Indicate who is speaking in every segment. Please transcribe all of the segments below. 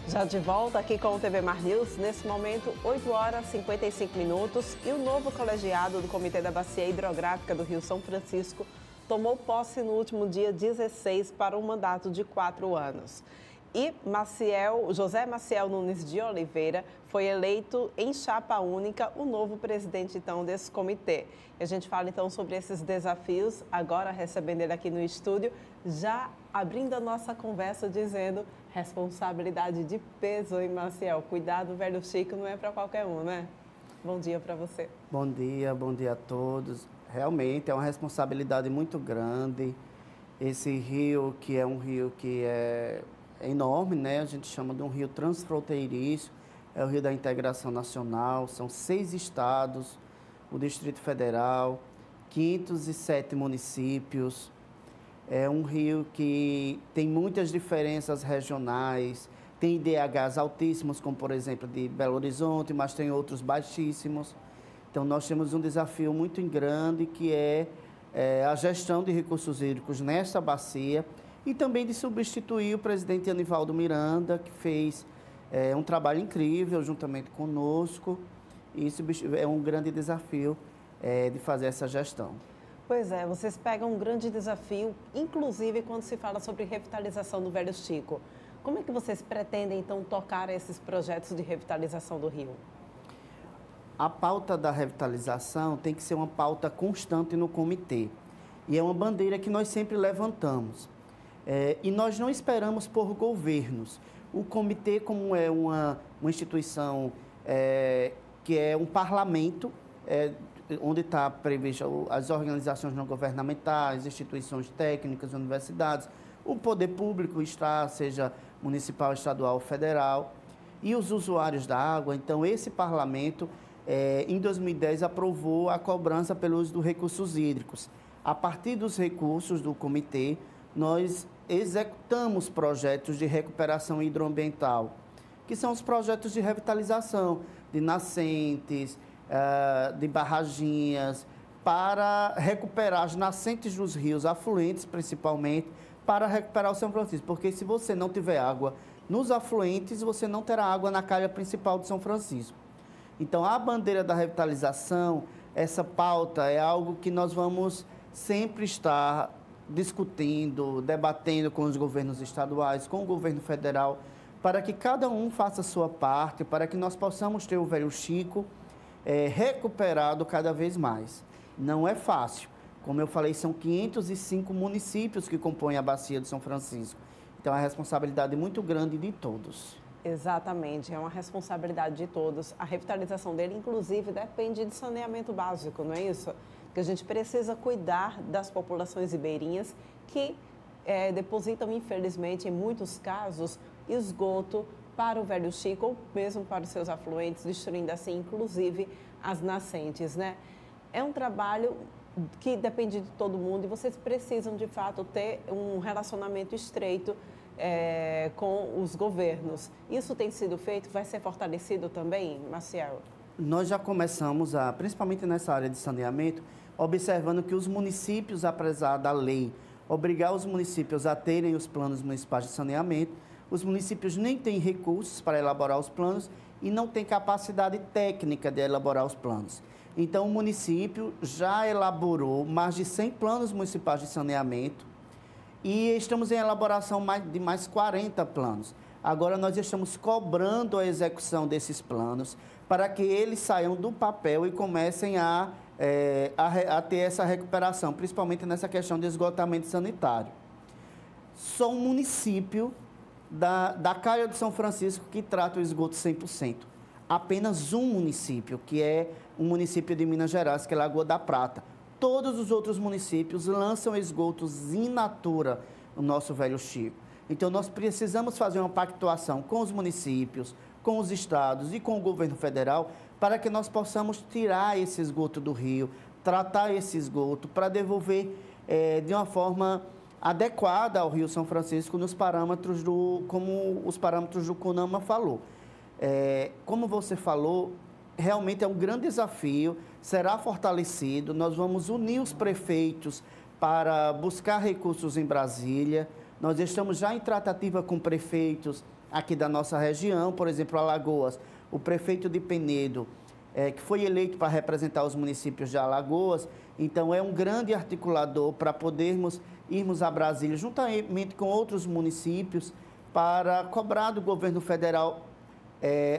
Speaker 1: Já de volta aqui com o TV Mar News, nesse momento, 8 horas e 55 minutos, e o novo colegiado do Comitê da Bacia Hidrográfica do Rio São Francisco tomou posse no último dia 16 para um mandato de 4 anos. E José Maciel Nunes de Oliveira foi eleito em chapa única o novo presidente, então, desse comitê. E a gente fala, então, sobre esses desafios, agora recebendo ele aqui no estúdio, já abrindo a nossa conversa dizendo responsabilidade de peso, hein, Maciel? Cuidado, velho Chico, não é para qualquer um, né? Bom dia para você.
Speaker 2: Bom dia a todos. Realmente é uma responsabilidade muito grande. Esse rio, que é um rio que é enorme, né? A gente chama de um rio transfronteiriço, é o rio da integração nacional, são 6 estados, o Distrito Federal, 507 municípios. É um rio que tem muitas diferenças regionais, tem IDHs altíssimos, como por exemplo de Belo Horizonte, mas tem outros baixíssimos. Então nós temos um desafio muito grande que é a gestão de recursos hídricos nesta bacia e também de substituir o presidente Anivaldo Miranda, que fez um trabalho incrível juntamente conosco, e isso é um grande desafio de fazer essa gestão.
Speaker 1: Pois é, vocês pegam um grande desafio, inclusive quando se fala sobre revitalização do Velho Chico. Como é que vocês pretendem, então, tocar esses projetos de revitalização do rio?
Speaker 2: A pauta da revitalização tem que ser uma pauta constante no comitê. E é uma bandeira que nós sempre levantamos. E nós não esperamos por governos. O comitê, como é uma instituição que é um parlamento, onde está previsto as organizações não governamentais, instituições técnicas, universidades, o poder público está, seja municipal, estadual ou federal, e os usuários da água. Então, esse parlamento, em 2010, aprovou a cobrança pelo uso dos recursos hídricos. A partir dos recursos do comitê, nós executamos projetos de recuperação hidroambiental, que são os projetos de revitalização de nascentes, de barraginhas, para recuperar as nascentes dos rios, afluentes principalmente, para recuperar o São Francisco. Porque se você não tiver água nos afluentes, você não terá água na calha principal de São Francisco. Então, a bandeira da revitalização, essa pauta é algo que nós vamos sempre estar discutindo, debatendo com os governos estaduais, com o governo federal, para que cada um faça a sua parte, para que nós possamos ter o Velho Chico recuperado cada vez mais. Não é fácil. Como eu falei, são 505 municípios que compõem a Bacia de São Francisco. Então, é uma responsabilidade muito grande de todos.
Speaker 1: Exatamente, é uma responsabilidade de todos. A revitalização dele, inclusive, depende de saneamento básico, não é isso? Porque a gente precisa cuidar das populações ribeirinhas que depositam, infelizmente, em muitos casos, esgoto para o Velho Chico ou mesmo para os seus afluentes, destruindo assim, inclusive, as nascentes, né? É um trabalho que depende de todo mundo e vocês precisam, de fato, ter um relacionamento estreito com os governos. Isso tem sido feito? Vai ser fortalecido também, Maciel?
Speaker 2: Nós já começamos, principalmente nessa área de saneamento, observando que os municípios, apesar da lei obrigar os municípios a terem os planos municipais de saneamento, os municípios nem têm recursos para elaborar os planos e não têm capacidade técnica de elaborar os planos. Então, o município já elaborou mais de 100 planos municipais de saneamento e estamos em elaboração de mais 40 planos. Agora, nós estamos cobrando a execução desses planos para que eles saiam do papel e comecem a ter essa recuperação, principalmente nessa questão de esgotamento sanitário. Só um município da calha de São Francisco que trata o esgoto 100%. Apenas um município, que é um município de Minas Gerais, que é Lagoa da Prata. Todos os outros municípios lançam esgotos in natura no nosso Velho Chico. Então, nós precisamos fazer uma pactuação com os municípios, com os estados e com o governo federal para que nós possamos tirar esse esgoto do rio, tratar esse esgoto para devolver de uma forma adequada ao Rio São Francisco nos parâmetros como os parâmetros do CONAMA falou. Como você falou, realmente é um grande desafio, será fortalecido, nós vamos unir os prefeitos para buscar recursos em Brasília, nós estamos já em tratativa com prefeitos aqui da nossa região, por exemplo, Alagoas, o prefeito de Penedo, que foi eleito para representar os municípios de Alagoas, então é um grande articulador para podermos irmos a Brasília, juntamente com outros municípios, para cobrar do governo federal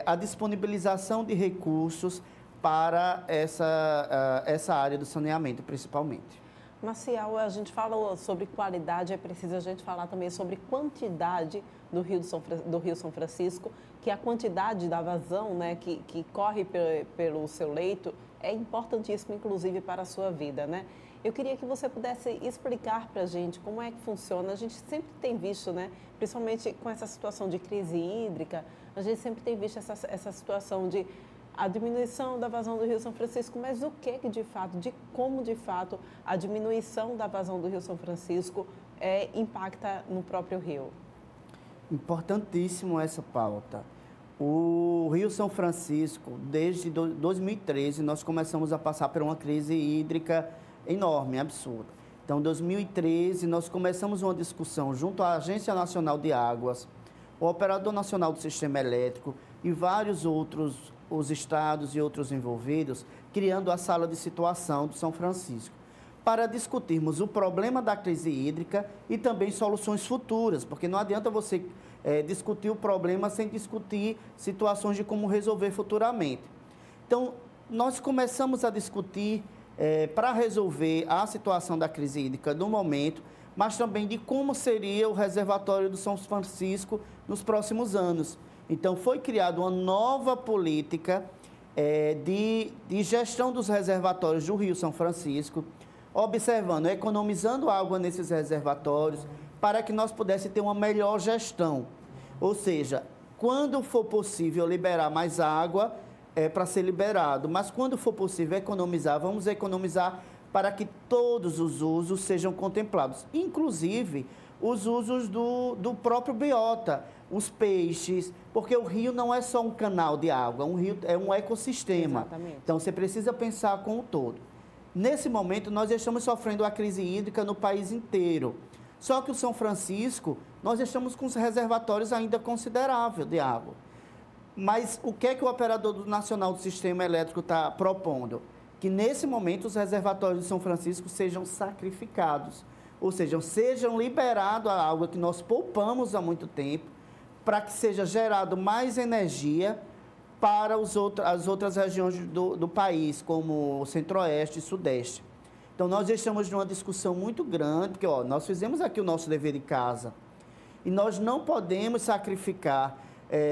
Speaker 2: a disponibilização de recursos para essa área do saneamento, principalmente.
Speaker 1: Maciel, a gente fala sobre qualidade, é preciso a gente falar também sobre quantidade do Rio São Francisco, que a quantidade da vazão, né, que corre pelo seu leito é importantíssima, inclusive, para a sua vida, né? Eu queria que você pudesse explicar para a gente como é que funciona. A gente sempre tem visto, né, principalmente com essa situação de crise hídrica, a gente sempre tem visto essa situação de a diminuição da vazão do Rio São Francisco, mas o que de fato, como de fato a diminuição da vazão do Rio São Francisco impacta no próprio rio?
Speaker 2: Importantíssimo essa pauta. O Rio São Francisco, desde 2013, nós começamos a passar por uma crise hídrica enorme, absurda. Então, em 2013, nós começamos uma discussão junto à Agência Nacional de Águas, o Operador Nacional do Sistema Elétrico e vários outros, os estados e outros envolvidos, criando a Sala de Situação do São Francisco, para discutirmos o problema da crise hídrica e também soluções futuras, porque não adianta você discutir o problema sem discutir situações de como resolver futuramente. Então, nós começamos a discutir para resolver a situação da crise hídrica no momento, mas também de como seria o reservatório do São Francisco nos próximos anos. Então, foi criada uma nova política de gestão dos reservatórios do Rio São Francisco, observando, economizando água nesses reservatórios, para que nós pudéssemos ter uma melhor gestão. Ou seja, quando for possível liberar mais água, para ser liberado, mas quando for possível economizar, vamos economizar para que todos os usos sejam contemplados, inclusive os usos do próprio biota, os peixes, porque o rio não é só um canal de água, um rio é um ecossistema.
Speaker 1: Exatamente.
Speaker 2: Então, você precisa pensar com o todo. Nesse momento, nós estamos sofrendo a crise hídrica no país inteiro. Só que o São Francisco, nós estamos com os reservatórios ainda consideráveis de água. Mas o que é que o Operador Nacional do Sistema Elétrico está propondo? Que, nesse momento, os reservatórios de São Francisco sejam sacrificados. Ou seja, sejam liberados a água que nós poupamos há muito tempo, para que seja gerado mais energia para as outras regiões do país, como o Centro-Oeste e Sudeste. Então, nós estamos numa discussão muito grande, porque nós fizemos aqui o nosso dever de casa, e nós não podemos sacrificar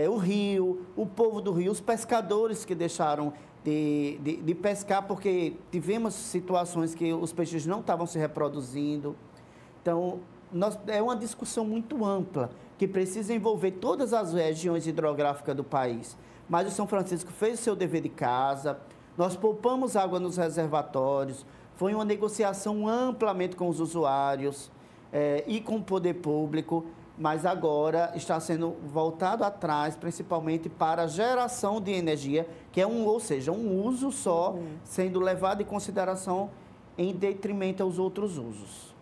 Speaker 2: o rio, o povo do rio, os pescadores que deixaram de pescar, porque tivemos situações que os peixes não estavam se reproduzindo. Então, é uma discussão muito ampla, que precisa envolver todas as regiões hidrográficas do país. Mas o São Francisco fez o seu dever de casa, nós poupamos água nos reservatórios, foi uma negociação amplamente com os usuários e com o poder público, mas agora está sendo voltado atrás, principalmente para a geração de energia, que é ou seja, um uso só, sendo levado em consideração em detrimento aos outros usos.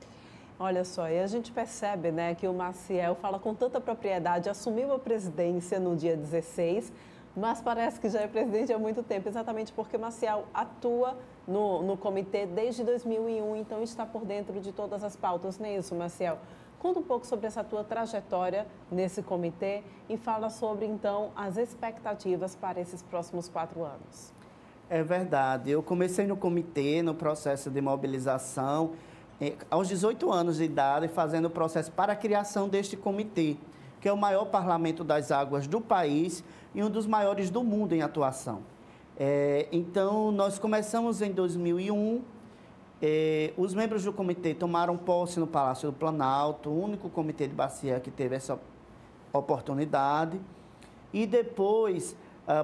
Speaker 1: Olha só, e a gente percebe, né, que o Maciel fala com tanta propriedade, assumiu a presidência no dia 16, mas parece que já é presidente há muito tempo, exatamente porque o Maciel atua no comitê desde 2001, então está por dentro de todas as pautas, não é isso, Maciel? Conta um pouco sobre essa tua trajetória nesse comitê e fala sobre, então, as expectativas para esses próximos 4 anos.
Speaker 2: É verdade, eu comecei no comitê, no processo de mobilização, aos 18 anos de idade, fazendo o processo para a criação deste comitê, que é o maior parlamento das águas do país e um dos maiores do mundo em atuação. Então, nós começamos em 2001, os membros do comitê tomaram posse no Palácio do Planalto, o único comitê de bacia que teve essa oportunidade, e depois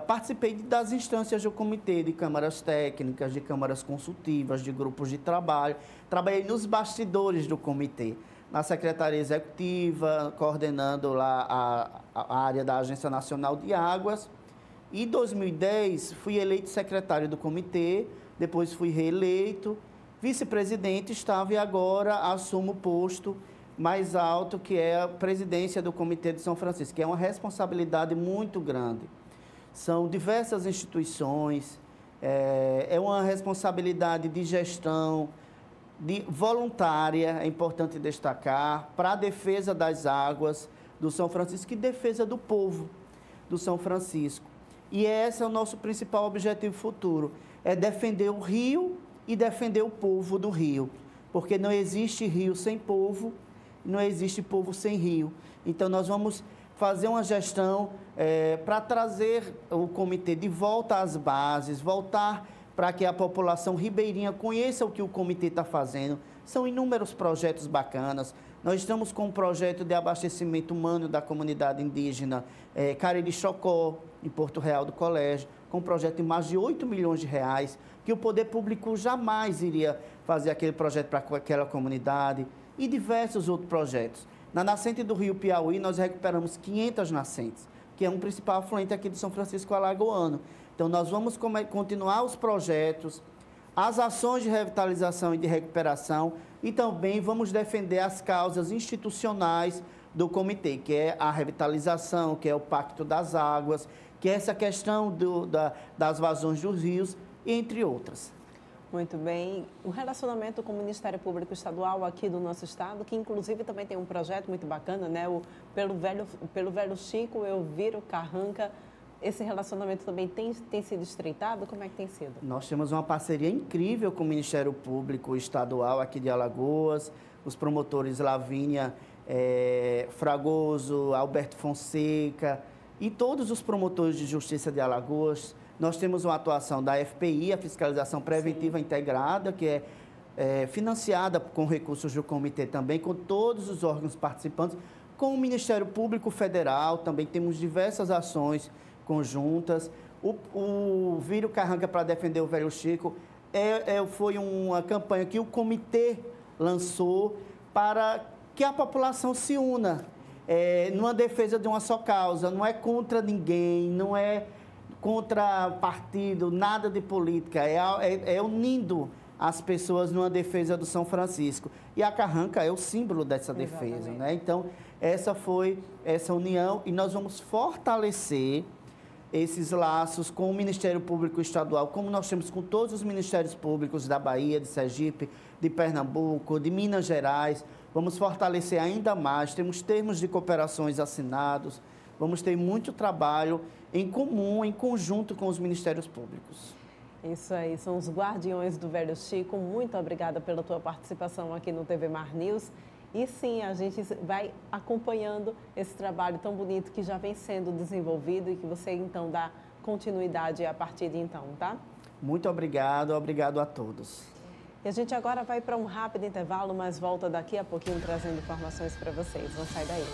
Speaker 2: participei das instâncias do comitê, de câmaras técnicas, de câmaras consultivas, de grupos de trabalho. Trabalhei nos bastidores do comitê, na Secretaria Executiva, coordenando lá a área da Agência Nacional de Águas. Em 2010, fui eleito secretário do comitê, depois fui reeleito, vice-presidente estava e agora assumo o posto mais alto, que é a presidência do Comitê de São Francisco, que é uma responsabilidade muito grande. São diversas instituições, é uma responsabilidade de gestão, voluntária, é importante destacar, para a defesa das águas do São Francisco e defesa do povo do São Francisco. E esse é o nosso principal objetivo futuro, é defender o rio e defender o povo do rio, porque não existe rio sem povo, não existe povo sem rio. Então, nós vamos fazer uma gestão para trazer o comitê de volta às bases, voltar para que a população ribeirinha conheça o que o comitê está fazendo. São inúmeros projetos bacanas. Nós estamos com um projeto de abastecimento humano da comunidade indígena Cariri-Chocó, em Porto Real do Colégio, com um projeto de mais de 8 milhões de reais, que o poder público jamais iria fazer aquele projeto para aquela comunidade, e diversos outros projetos. Na nascente do rio Piauí, nós recuperamos 500 nascentes, que é um principal afluente aqui de São Francisco Alagoano. Então, nós vamos continuar os projetos, as ações de revitalização e de recuperação, e também vamos defender as causas institucionais do comitê, que é a revitalização, que é o Pacto das Águas, que é essa questão das vazões dos rios, entre outras.
Speaker 1: Muito bem. O relacionamento com o Ministério Público Estadual aqui do nosso estado, que inclusive também tem um projeto muito bacana, né? Pelo Velho Chico, eu viro Carranca. Esse relacionamento também tem sido estreitado? Como é que tem sido?
Speaker 2: Nós temos uma parceria incrível com o Ministério Público Estadual aqui de Alagoas, os promotores Lavínia Fragoso, Alberto Fonseca e todos os promotores de justiça de Alagoas. Nós temos uma atuação da FPI, a Fiscalização Preventiva Sim. Integrada, que é financiada com recursos do comitê também, com todos os órgãos participantes, com o Ministério Público Federal, também temos diversas ações conjuntas. O Viro Carranca para defender o Velho Chico foi uma campanha que o comitê lançou para que a população se una numa defesa de uma só causa, não é contra ninguém, não é contra partido, nada de política, é unindo as pessoas numa defesa do São Francisco. E a Carranca é o símbolo dessa defesa, né? Então, essa foi essa união e nós vamos fortalecer esses laços com o Ministério Público Estadual, como nós temos com todos os ministérios públicos da Bahia, de Sergipe, de Pernambuco, de Minas Gerais. Vamos fortalecer ainda mais, temos termos de cooperações assinados, vamos ter muito trabalho em comum, em conjunto com os ministérios públicos.
Speaker 1: Isso aí, são os guardiões do Velho Chico. Muito obrigada pela tua participação aqui no TV Mar News. E sim, a gente vai acompanhando esse trabalho tão bonito que já vem sendo desenvolvido e que você então dá continuidade a partir de então, tá?
Speaker 2: Muito obrigado, obrigado a todos.
Speaker 1: E a gente agora vai para um rápido intervalo, mas volta daqui a pouquinho trazendo informações para vocês. Não sai daí.